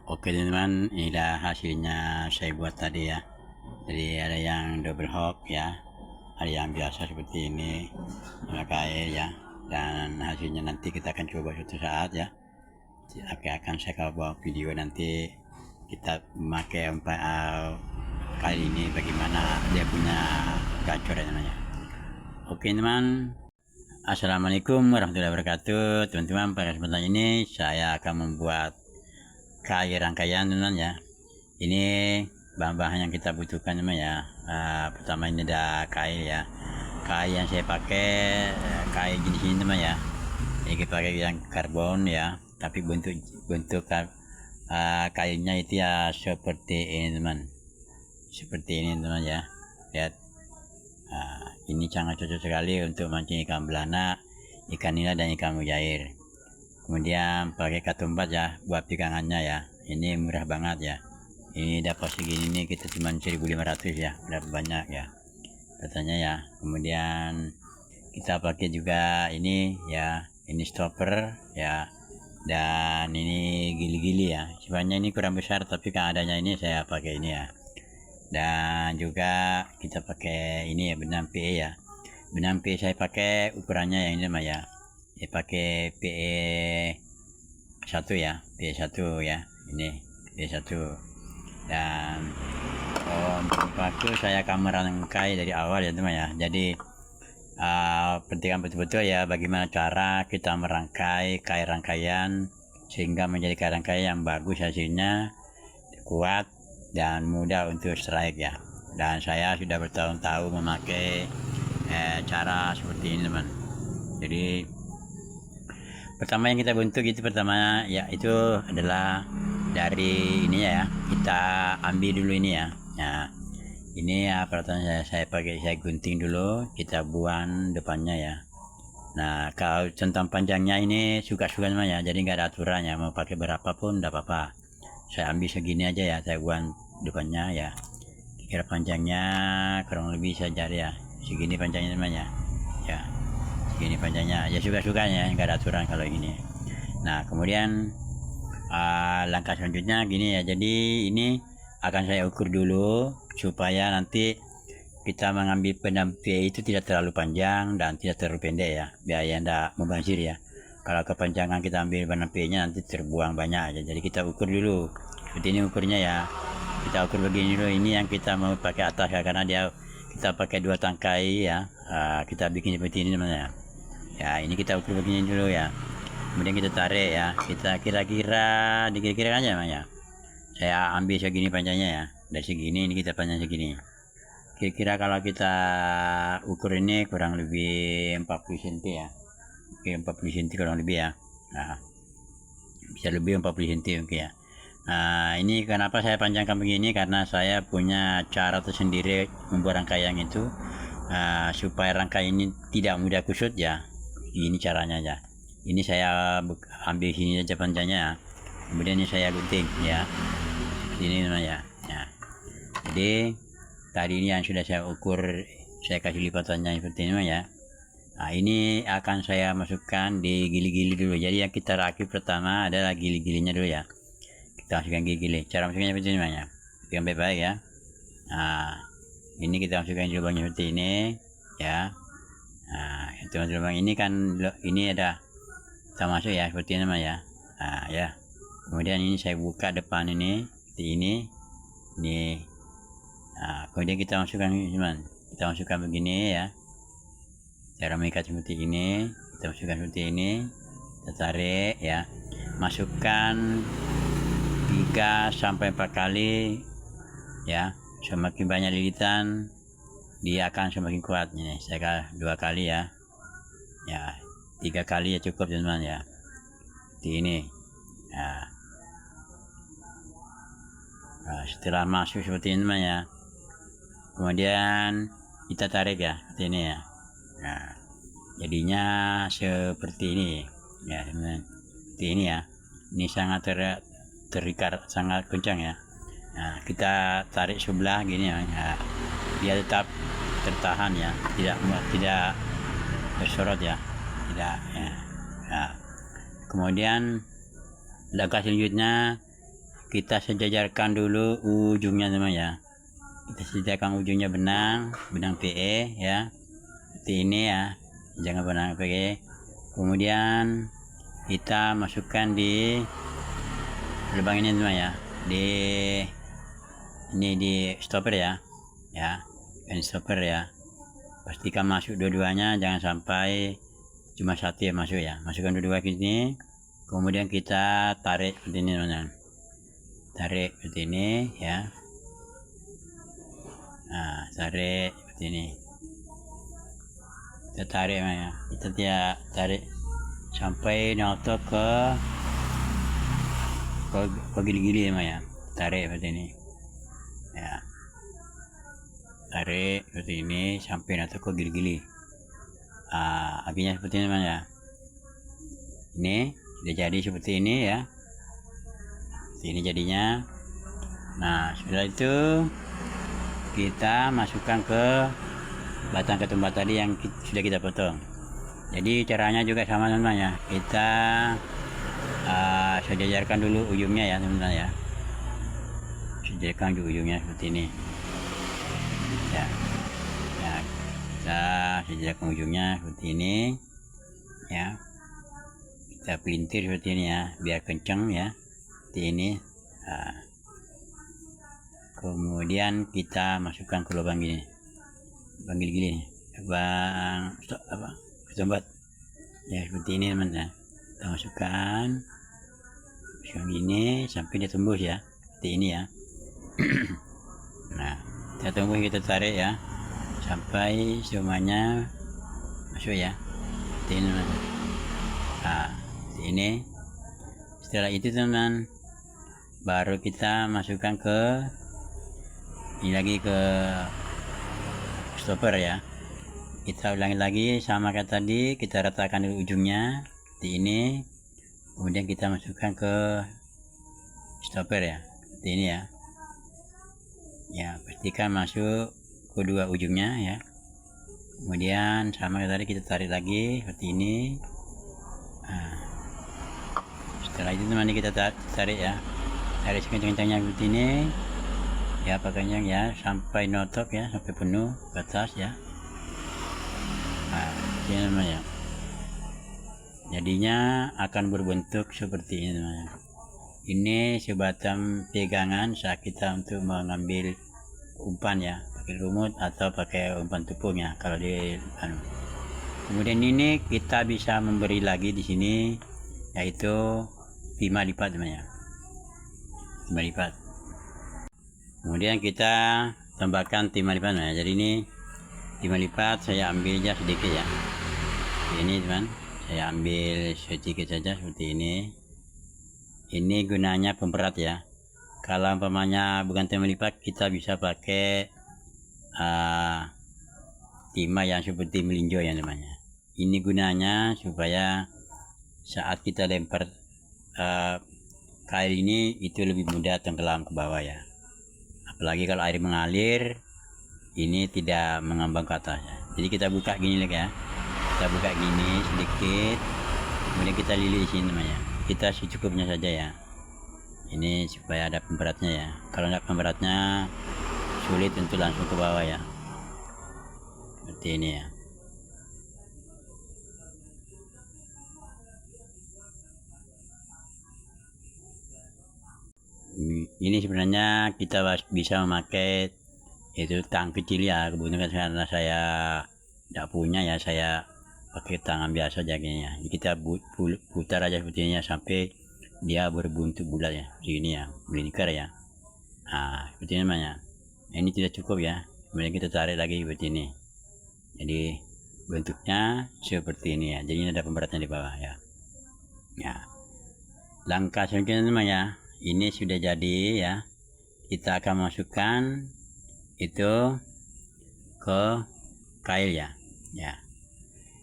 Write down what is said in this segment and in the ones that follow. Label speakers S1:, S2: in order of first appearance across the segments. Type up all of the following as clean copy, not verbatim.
S1: Oke teman-teman, inilah hasilnya saya buat tadi ya. Jadi ada yang double hook ya, ada yang biasa seperti ini, memakai air ya. Dan hasilnya nanti kita akan coba suatu saat ya. Akan saya bawa video nanti kita memakai umpan kali ini bagaimana dia punya gacor ya namanya. Oke teman, Assalamualaikum warahmatullahi wabarakatuh. Teman-teman, pada kesempatan ini saya akan membuat kai rangkaian teman ya. Ini bahan-bahan yang kita butuhkan teman ya. Pertama ini ada kail ya. Kail yang saya pakai kail jenis ini teman ya. Ini kita pakai yang karbon ya, tapi bentuk kailnya itu ya seperti ini teman. Seperti ini teman ya. Lihat. Ini sangat cocok sekali untuk mancing ikan belana, ikan nila dan ikan mujair. Kemudian pakai katumbat ya buat pegangannya ya. Ini murah banget ya. Ini dapat segini nih kita cuma 1.500 ya, dapat banyak ya katanya ya. Kemudian kita pakai juga ini ya, ini stopper ya, dan ini gili-gili ya. Sebenarnya ini kurang besar tapi kan adanya ini saya pakai ini ya. Dan juga kita pakai ini ya, benang PE ya. Benang PE saya pakai ukurannya yang ini mah ya. Saya pakai PE 1 ya, PE 1 ya. Ini PE 1. Dan untuk paku saya akan merangkai dari awal ya teman ya. Jadi perhatikan betul-betul ya bagaimana cara kita merangkai kai rangkaian sehingga menjadi kai rangkaian yang bagus hasilnya, kuat dan mudah untuk strike ya. Dan saya sudah bertahun-tahun memakai cara seperti ini teman. Jadi pertama yang kita bentuk itu pertama ya itu adalah dari ini ya, kita ambil dulu ini ya. Nah ini ya peralatan saya pakai, saya gunting dulu, kita buang depannya ya. Nah kalau centang panjangnya ini suka-suka teman ya, jadi nggak ada aturannya, mau pakai berapapun tidak apa-apa. Saya ambil segini aja ya, saya buang depannya ya. Kira panjangnya kurang lebih saya cari ya, segini panjangnya teman ya. Ya segini panjangnya, ya suka-sukanya, nggak ada aturan kalau ini. Nah kemudian langkah selanjutnya gini ya. Jadi ini akan saya ukur dulu supaya nanti kita mengambil pendamping itu tidak terlalu panjang dan tidak terlalu pendek ya, biar tidak membazir ya. Kalau kepanjangan kita ambil pendampingnya nanti terbuang banyak aja. Jadi kita ukur dulu seperti ini ukurnya ya. Kita ukur begini dulu, ini yang kita mau pakai atas ya, karena dia kita pakai 2 tangkai ya. Kita bikin seperti ini teman-teman ya. Ini kita ukur begini dulu ya. Kemudian kita tarik ya, kita kira-kira dikira-kira aja ya. Saya ambil segini panjangnya ya, dari segini ini kita panjang segini. Kira-kira kalau kita ukur ini kurang lebih 40 cm ya. Oke, 40 cm kurang lebih ya. Nah, bisa lebih 40 cm oke ya. Nah, ini kenapa saya panjangkan begini, karena saya punya cara tersendiri membuat rangkaian itu supaya rangkaian ini tidak mudah kusut ya. Ini caranya ya. Ini saya ambil sini aja panjangnya ya. Kemudian ini saya gunting ya. Ini namanya ya. Jadi tadi ini yang sudah saya ukur, saya kasih lipatannya seperti ini ya. Nah ini akan saya masukkan di gili-gili dulu. Jadi yang kita rakit pertama adalah gili-gilinya dulu ya. Kita masukkan gili-gili. Cara masuknya seperti ini ya. Yang baik-baik ya. Nah ini kita masukkan di lubangnya seperti ini ya. Nah itu lubang ini kan, ini ada kita masuk ya seperti ini ya. Nah ya. Kemudian ini saya buka depan ini seperti ini. Nah, kemudian kita masukkan teman. Kita masukkan begini ya. Cara mengikat seperti ini, kita masukkan seperti ini. Kita tarik ya. Masukkan 3 sampai 4 kali ya. Semakin banyak lilitan dia akan semakin kuat. Ini saya 2 kali ya. Ya, 3 kali ya cukup teman ya. Seperti ini. Nah, setelah masuk seperti ini teman ya. Kemudian kita tarik ya seperti ini ya. Nah, jadinya seperti ini ya teman. Seperti ini ya. Ini sangat terikat sangat kencang ya. Nah, kita tarik sebelah gini ya. Nah, dia tetap tertahan ya, tidak bersorot ya, tidak ya. Nah, kemudian langkah selanjutnya kita sejajarkan dulu ujungnya teman ya. Kita sejajarkan ujungnya benang PE ya, seperti ini ya, jangan benang PE. Kemudian kita masukkan di lubang ini teman ya, di stopper ya, ini stopper ya. Pastikan masuk dua-duanya, jangan sampai cuma satu ya masuk ya. Masukkan dua-dua ke sini, kemudian kita tarik seperti ini teman-teman. Tarik seperti ini ya. Nah, tarik seperti ini. Kita tarik ya. Kita tarik sampai notok ke gili-gili ya. Tarik seperti ini. Ya. Tarik seperti ini sampai notok ke gili-gili. Akhirnya seperti ini ya. Ini sudah jadi seperti ini ya. Ini jadinya. Nah, setelah itu kita masukkan ke batang ketumbar tadi yang sudah kita potong. Jadi caranya juga sama teman-teman ya. Kita sejajarkan dulu ujungnya ya teman-teman ya. Sejajarkan dulu ujungnya seperti ini. Ya. Kita sejajarkan ujungnya seperti ini. Ya. Kita pelintir seperti ini ya, biar kencang ya. Seperti ini. Kemudian kita masukkan ke lubang gini, lubang gili-gili, lubang ketumbar ya, seperti ini teman-teman. Kita masukkan gini sampai dia tembus ya, seperti ini ya. Nah, kita tunggu, kita tarik ya sampai semuanya masuk ya, seperti ini teman-teman. Nah, seperti ini. Setelah itu teman-teman, baru kita masukkan ke ini lagi, ke stopper ya. Kita ulangi lagi sama kayak tadi, kita ratakan dulu ujungnya seperti ini, kemudian kita masukkan ke stopper ya, seperti ini ya. Ya, pastikan masuk kedua ujungnya ya. Kemudian sama kayak tadi, kita tarik lagi seperti ini. Nah, setelah itu teman, kita tarik ya, tarik sekencang-kencangnya seperti ini ya, pakainya ya sampai notok ya, sampai penuh ke atas ya. Nah, ini namanya. Jadinya akan berbentuk seperti ini namanya. Ini sebatang pegangan saat kita untuk mengambil umpan ya, pakai lumut atau pakai umpan tepung ya kalau di Kemudian ini kita bisa memberi lagi di sini, yaitu 5 lipat namanya. 5 lipat. Kemudian kita tambahkan 5 lipat ya. Jadi ini 5 lipat, saya ambil aja sedikit ya. Ini teman, saya ambil sedikit saja seperti ini. Ini gunanya pemberat ya. Kalau umpamanya bukan 5 lipat, kita bisa pakai timah yang seperti melinjo ya namanya. Ini gunanya supaya saat kita lempar kail ini itu lebih mudah tenggelam ke bawah ya. Apalagi kalau air mengalir, ini tidak mengambang ke atas ya. Jadi kita buka gini lagi ya. Kita buka gini sedikit, kemudian kita lilit di sini namanya. Kita secukupnya saja ya. Ini supaya ada pemberatnya ya. Kalau tidak pemberatnya, sulit untuk langsung ke bawah ya. Seperti ini ya. Ini sebenarnya kita bisa memakai itu tang kecil ya, kebetulan karena saya tidak punya ya, saya pakai tangan biasa jadinya. Kita putar aja seperti ini ya, sampai dia berbentuk bulat ya, seperti ini ya, melingkar ya. Nah, seperti ini namanya. Ini tidak cukup ya, kemudian kita tarik lagi seperti ini. Jadi bentuknya seperti ini ya, jadi ini ada pemberatnya di bawah ya. Ya, langkah selanjutnya namanya. Ini sudah jadi ya, kita akan masukkan itu ke kail ya.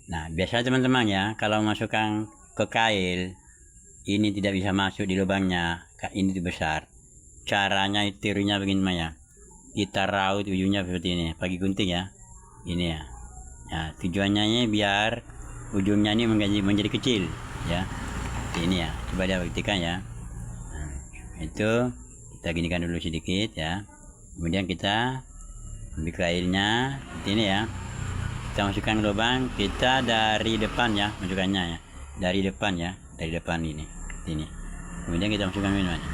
S1: Nah, biasa teman-teman ya, kalau masukkan ke kail ini tidak bisa masuk di lubangnya, ini besar. Caranya tirunya begini ya, kita raut ujungnya seperti ini pakai gunting ya, ini ya. Nah, tujuannya ini biar ujungnya ini menjadi kecil ya, ini ya. Coba dia buktikan ya. Itu kita ginikan dulu sedikit ya. Kemudian kita ambil kailnya seperti ini ya, kita masukkan ke lubang, kita dari depan ya masukkannya ya, dari depan ya, dari depan ini. Kemudian kita masukkan minumannya.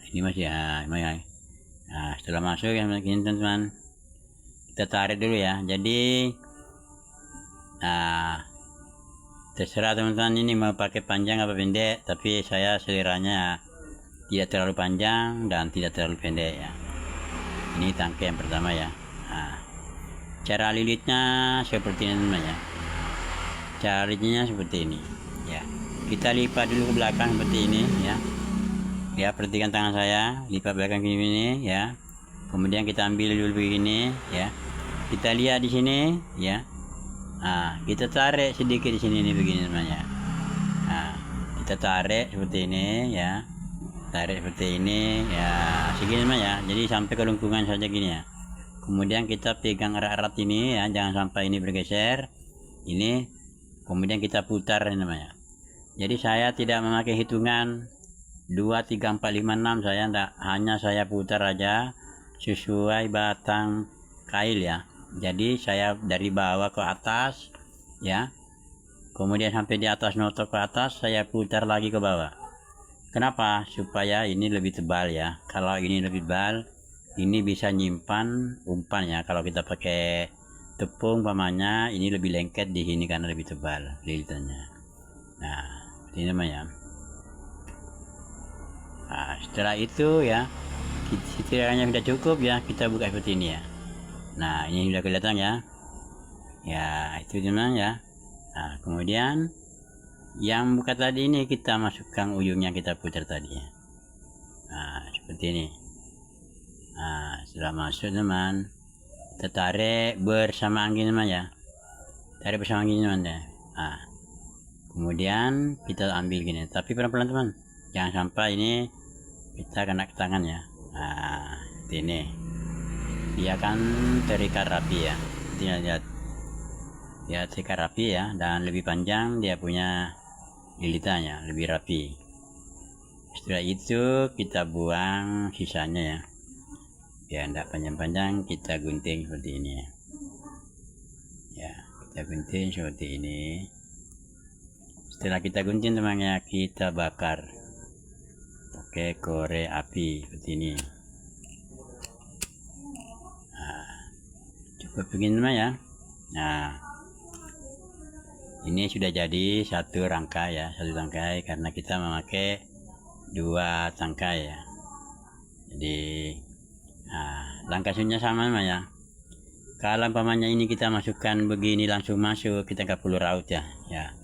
S1: Ini masih ya, nah, setelah masuk ya begini teman-teman, kita tarik dulu ya. Jadi terserah teman-teman ini mau pakai panjang apa pendek, tapi saya seleranya tidak terlalu panjang dan tidak terlalu pendek ya. Ini tangkai yang pertama ya. Cara lilitnya seperti ini teman ya. Cara lilitnya seperti ini ya. Kita lipat dulu ke belakang seperti ini ya. Ya, perhatikan tangan saya, lipat belakang gini ya. Kemudian kita ambil dulu begini ya. Kita lihat di sini ya. Kita tarik sedikit di sini nih begini namanya. Kita tarik seperti ini ya. Tarik seperti ini ya, segini mah ya. Jadi sampai ke lengkungan saja gini ya. Kemudian kita pegang erat-erat ini ya, jangan sampai ini bergeser. Ini kemudian kita putar ini namanya. Jadi saya tidak memakai hitungan 2, 3, 4, 5, 6, saya enggak, hanya saya putar aja sesuai batang kail ya. Jadi saya dari bawah ke atas ya, kemudian sampai di atas notok ke atas, saya putar lagi ke bawah. Kenapa? Supaya ini lebih tebal ya. Kalau ini lebih tebal, ini bisa nyimpan umpan ya. Kalau kita pakai tepung pamannya, ini lebih lengket di sini karena lebih tebal lilitannya. Nah, ini namanya. Setelah itu ya, sekiranya sudah cukup ya, kita buka seperti ini ya. Nah, ini sudah kelihatan ya. Ya, itu teman ya. Nah, kemudian yang buka tadi ini kita masukkan ujungnya, kita putar tadi ya. Nah, seperti ini. Nah, setelah masuk teman, kita tarik bersamaan gini teman ya. Tarik bersamaan gini teman ya. Nah, kemudian kita ambil gini, tapi pelan-pelan teman. Jangan sampai ini kita kena ke tangan ya. Nah, ini dia akan terikat rapi ya. Lihat, dia terikat rapi ya, dan lebih panjang dia punya lilitannya, lebih rapi. Setelah itu kita buang sisanya ya, biar tidak panjang-panjang. Kita gunting seperti ini ya, kita gunting seperti ini. Setelah kita gunting temannya, kita bakar pakai korek api seperti ini. Cukup begini teman ya. Nah, ini sudah jadi satu rangkai ya, satu tangkai, karena kita memakai 2 tangkai ya. Jadi langkahnya sama teman ya. Kalau umpamanya ini kita masukkan begini langsung masuk, kita nggak perlu raut ya. Ya,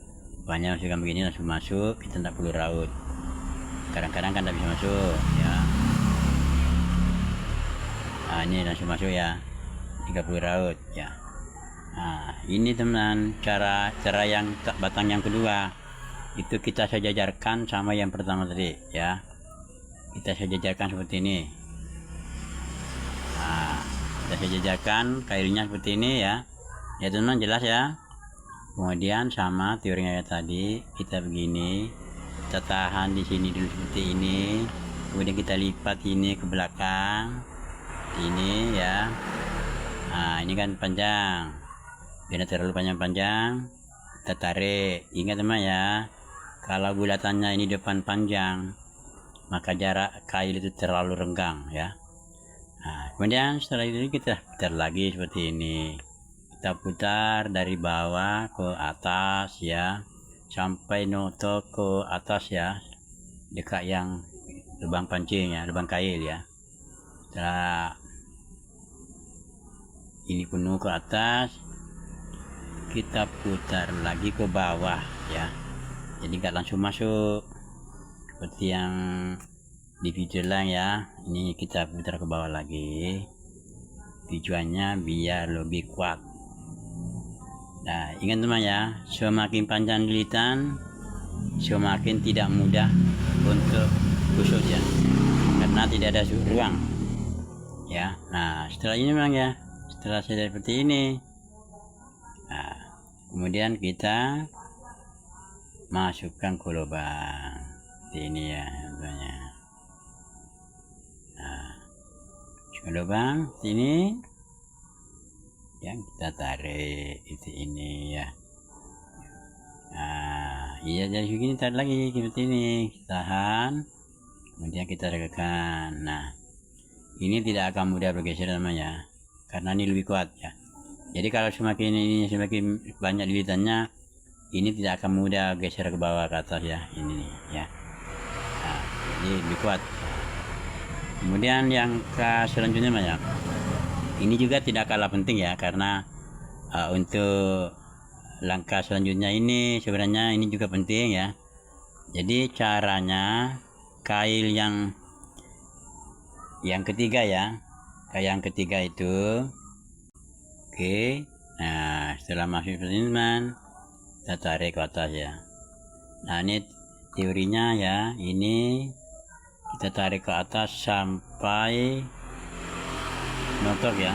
S1: banyak masukkan begini langsung masuk, kita nggak perlu raut. Kadang-kadang kan tidak bisa masuk ya. Ini langsung masuk ya, 30 raut ya. Ini teman, cara yang batang yang kedua itu kita sejajarkan sama yang pertama tadi ya. Kita sejajarkan seperti ini. Kita sejajarkan kailnya seperti ini ya. Ya teman, jelas ya. Kemudian sama teorinya tadi, kita begini, kita tahan di sini dulu seperti ini, kemudian kita lipat ini ke belakang ini ya. Ini kan panjang, biar terlalu panjang-panjang, kita tarik. Ingat teman ya, kalau bulatannya ini depan panjang, maka jarak kail itu terlalu renggang ya. Kemudian setelah itu kita putar lagi seperti ini, kita putar dari bawah ke atas ya, sampai notok ke atas ya, dekat yang lubang pancing ya, lubang kail ya. Setelah ini penuh ke atas, kita putar lagi ke bawah ya. Jadi nggak langsung masuk seperti yang di video lain ya. Ini kita putar ke bawah lagi, tujuannya biar lebih kuat. Nah, ingat teman ya, semakin panjang lilitan, semakin tidak mudah untuk kusut ya, karena tidak ada ruang ya. Nah, setelah ini memang ya, setelah saya seperti ini, Kemudian kita masukkan ke lubang seperti ini ya contohnya. Nah, ke lubang sini yang kita tarik itu ini ya. Nah, iya jadi begini, tarik lagi seperti ini, tahan, kemudian kita regangkan. Nah, ini tidak akan mudah bergeser namanya, karena ini lebih kuat ya. Jadi kalau semakin banyak lilitannya, ini tidak akan mudah geser ke bawah ke atas ya, ini nih ya. Nah, jadi lebih kuat. Kemudian yang ke selanjutnya ya, ini juga tidak kalah penting ya, karena untuk langkah selanjutnya ini sebenarnya ini juga penting ya. Jadi caranya kail yang ketiga ya, kail yang ketiga itu oke. Nah, setelah masuk seperti ini teman, kita tarik ke atas ya. Nah, ini teorinya ya, ini kita tarik ke atas sampai notok ya,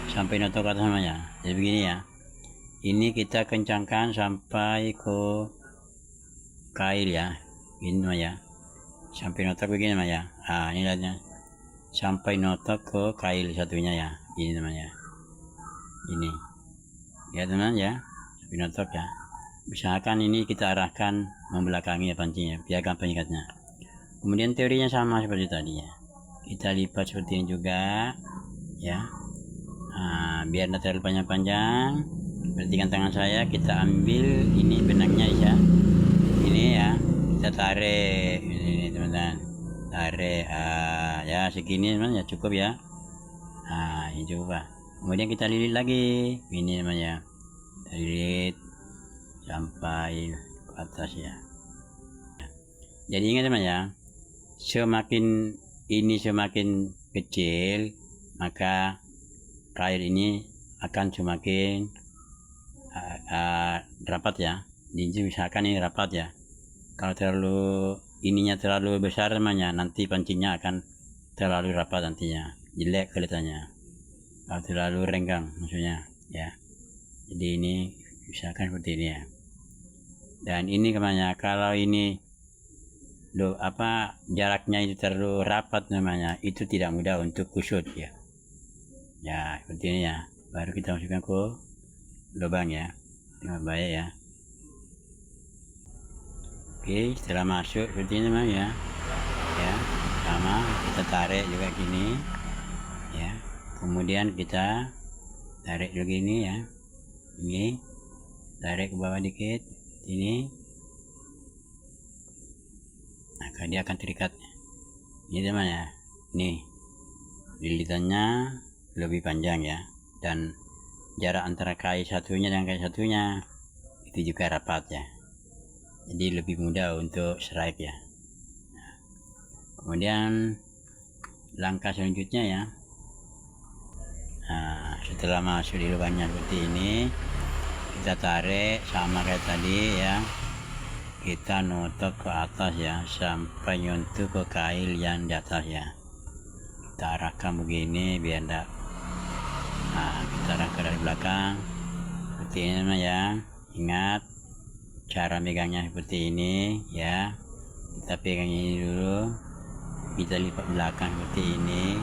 S1: sampai notok ke atas namanya. Jadi begini ya, ini kita kencangkan sampai ke kail ya, ini ya, sampai notok begini ya. Nah, ini lihatnya, sampai notok ke kail satunya ya, ini namanya, ini ya teman ya, sampai notok ya. Misalkan ini kita arahkan membelakangi ya pancingnya, biar gampang ikatnya. Kemudian teorinya sama seperti tadi ya, kita lipat seperti ini juga ya. Nah, biar tidak terlalu panjang-panjang, perhatikan tangan saya, kita ambil ini benangnya ya, ini ya, kita tarik ini teman-teman, tarik ya segini teman ya, cukup ya. Nah, ini cukup. Kemudian kita lilit lagi, ini namanya, kita lilit sampai ke atas ya. Jadi ingat teman ya, semakin kecil, maka kail ini akan semakin rapat ya. Jadi misalkan ini rapat ya, kalau terlalu besar namanya, nanti pancingnya akan terlalu rapat nantinya, jelek kelihatannya. Kalau terlalu renggang maksudnya ya. Jadi ini misalkan seperti ini ya. Dan ini kemana, kalau ini jaraknya itu terlalu rapat namanya, itu tidak mudah untuk kusut ya. Ya seperti ini ya, baru kita masukkan ke lubang ya, dengan baik ya. Oke, setelah masuk seperti ini teman ya, ya sama kita tarik juga gini ya. Kemudian kita tarik juga gini ya, ini tarik ke bawah dikit ini, maka dia akan terikat. Ini teman ya, nih lilitannya lebih panjang ya, dan jarak antara kail satunya dan kail satunya itu juga rapat ya, jadi lebih mudah untuk strike ya. Kemudian langkah selanjutnya ya, nah, setelah masuk di lubangnya seperti ini, kita tarik sama kayak tadi ya, kita notok ke atas ya, sampai nyentuh ke kail yang di atas ya. Kita arahkan begini biar enggak, nah kita arahkan dari belakang seperti ini ya. Ingat cara megangnya seperti ini ya, kita pegang ini dulu, kita lipat belakang seperti ini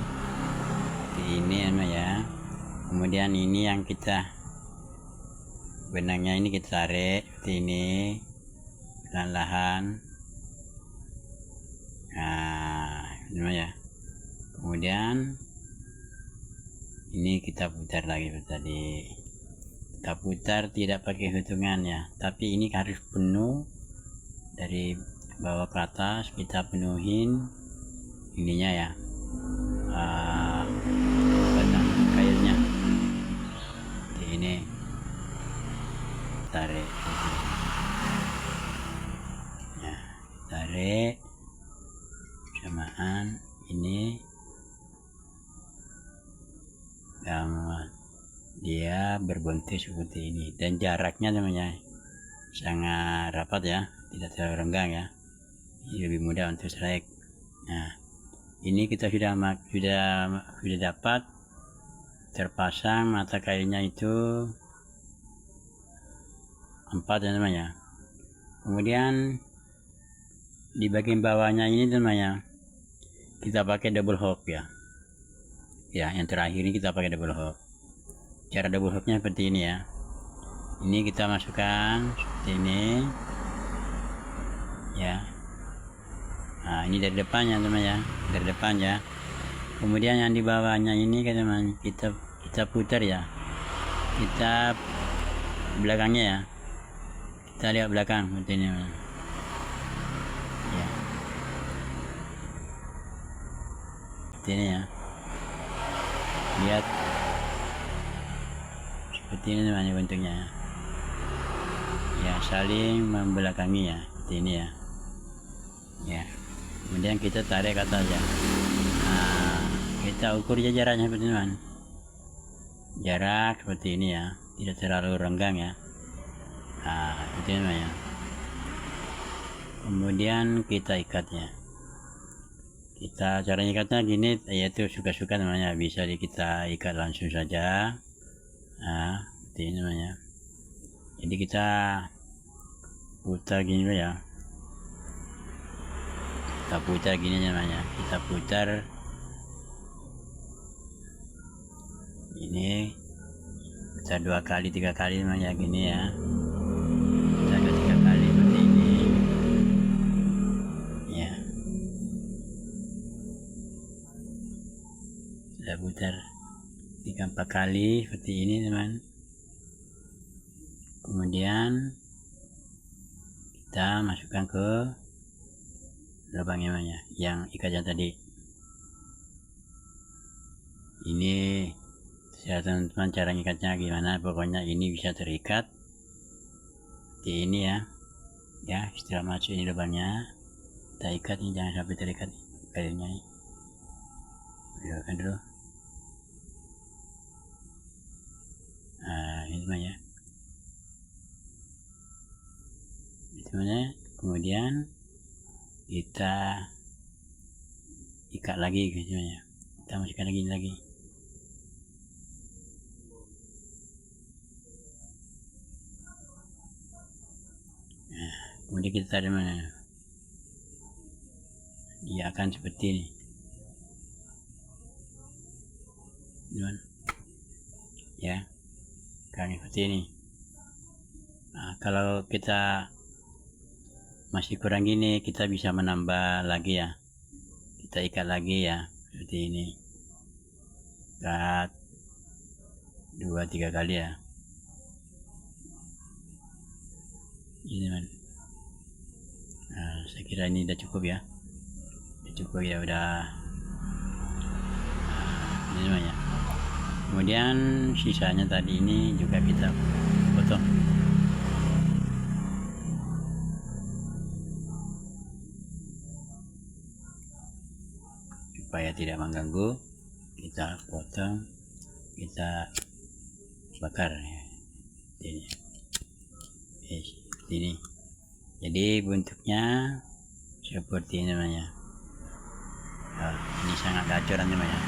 S1: ya. Kemudian ini yang kita benangnya ini kita tarik seperti ini perlahan-lahan. Nah ini ya. Kemudian ini kita putar lagi seperti tadi, kita putar tidak pakai hitungan ya, tapi ini harus penuh dari bawah ke atas, kita penuhin ininya ya, benang kailnya seperti ini, tarik ya, tarik samaan ini dia berbuntu seperti ini, dan jaraknya namanya sangat rapat ya, tidak terlalu renggang ya, ini lebih mudah untuk strike. Nah ini kita sudah dapat terpasang mata kailnya itu 4 ya teman ya. Kemudian di bagian bawahnya ini teman ya, kita pakai double hook ya. Ya, yang terakhir ini kita pakai double hook. Cara double hooknya seperti ini ya. Ini kita masukkan seperti ini ya. Nah, ini dari depannya teman ya, dari depan ya. Kemudian yang di bawahnya ini teman, kita putar ya. Kita belakangnya ya. Kita lihat belakang seperti ini teman. Ya. Seperti ini ya. Lihat seperti ini teman bentuknya ya, saling membelakangi ya, seperti ini ya. Ya, kemudian kita tarik ke atas ya. Nah, kita ukur jaraknya seperti ini teman, jarak seperti ini ya, tidak terlalu renggang ya. Nah, seperti ini teman ya. Kemudian kita ikatnya. Cara ikatnya gini, yaitu suka-suka namanya, bisa kita ikat langsung saja. Nah, seperti ini namanya. Jadi kita putar gini ya. Kita putar gini namanya. Kita putar ini, kita 2 kali 3 kali namanya gini ya. Kita 3 kali seperti ini. Ya. Kita putar 3-4 kali seperti ini teman. Kemudian kita masukkan ke lubangnya yang ikatnya tadi. Ini saya teman-teman cara ngikatnya gimana, pokoknya ini bisa terikat seperti ini ya. Ya, setelah masuk ini lubangnya, kita ikat ini, jangan sampai terikat kailnya. Kan dulu. Nah, ini teman ya. Kemudian kita ikat lagi semuanya. Kita masukkan lagi. Nah, kemudian kita tarik mana? Dia akan seperti ini. Teman. Ya. Kami seperti ini. Nah, kalau kita masih kurang gini, kita bisa menambah lagi ya. Kita ikat lagi ya, seperti ini. Ikat 2-3 kali ya. Ini teman. Nah, saya kira ini udah cukup ya. Udah cukup ya, udah. Nah, ini teman ya. Kemudian sisanya tadi ini juga kita potong. Supaya tidak mengganggu, kita potong, kita bakar ya. Ini. Jadi bentuknya seperti ini namanya. Nah, ini sangat gacor namanya.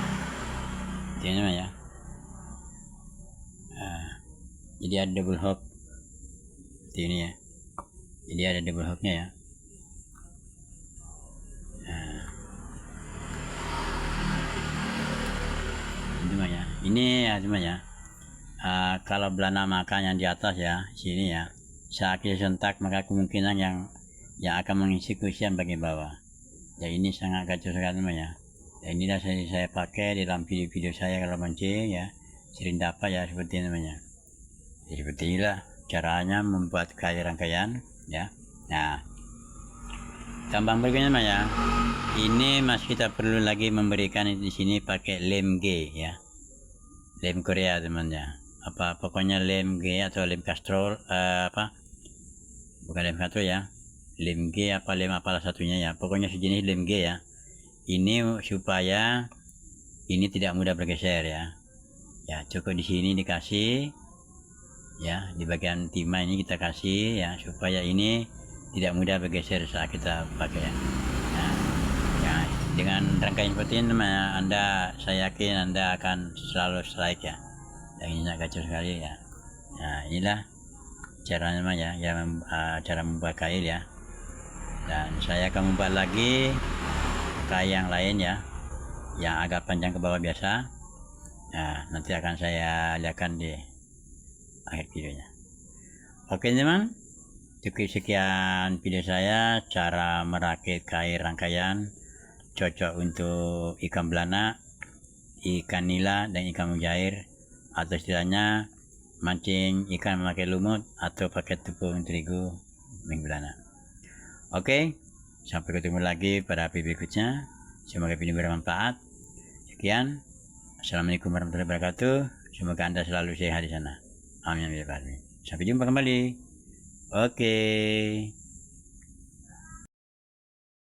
S1: Ini namanya. Jadi ada double hook seperti ini ya. Jadi ada double hooknya ya. Ini ya cuma ya. Kalau belana makan yang di atas ya, sini ya, saat kita sentak maka kemungkinan yang akan mengisi kusian bagian bawah. Jadi ini sangat kacau sekali teman ya. Dan inilah saya pakai dalam video-video saya kalau mancing ya, sering dapat ya seperti ini namanya. Jadi seperti inilah caranya membuat rangkaian ya. Nah, tambang berikutnya teman ya. Ini masih kita perlu lagi memberikan di sini pakai lem G ya. Lem Korea teman ya. Pokoknya lem G atau lem kastrol bukan lem kastrol ya. Lem G lem apalah satunya ya. Pokoknya sejenis lem G ya. Ini supaya ini tidak mudah bergeser ya. Ya, cukup di sini dikasih ya, di bagian timah ini kita kasih ya, supaya ini tidak mudah bergeser saat kita pakai ya. Nah, ya, dengan rangkaian seperti ini teman, saya yakin Anda akan selalu strike ya. Dan ini kacau sekali ya. Nah, inilah caranya mah ya, cara membuat kail ya. Dan saya akan membuat lagi kail yang lain ya, yang agak panjang ke bawah biasa. Nah, nanti akan saya lihatkan di akhir videonya. Oke teman, cukup sekian video saya cara merakit kail rangkaian cocok untuk ikan belana, ikan nila, dan ikan mujair, atau istilahnya mancing ikan memakai lumut atau pakai tepung terigu belana. Oke, sampai ketemu lagi pada video berikutnya. Semoga video bermanfaat. Sekian, assalamualaikum warahmatullahi wabarakatuh. Semoga Anda selalu sehat di sana. Amin. Sampai jumpa kembali. Oke.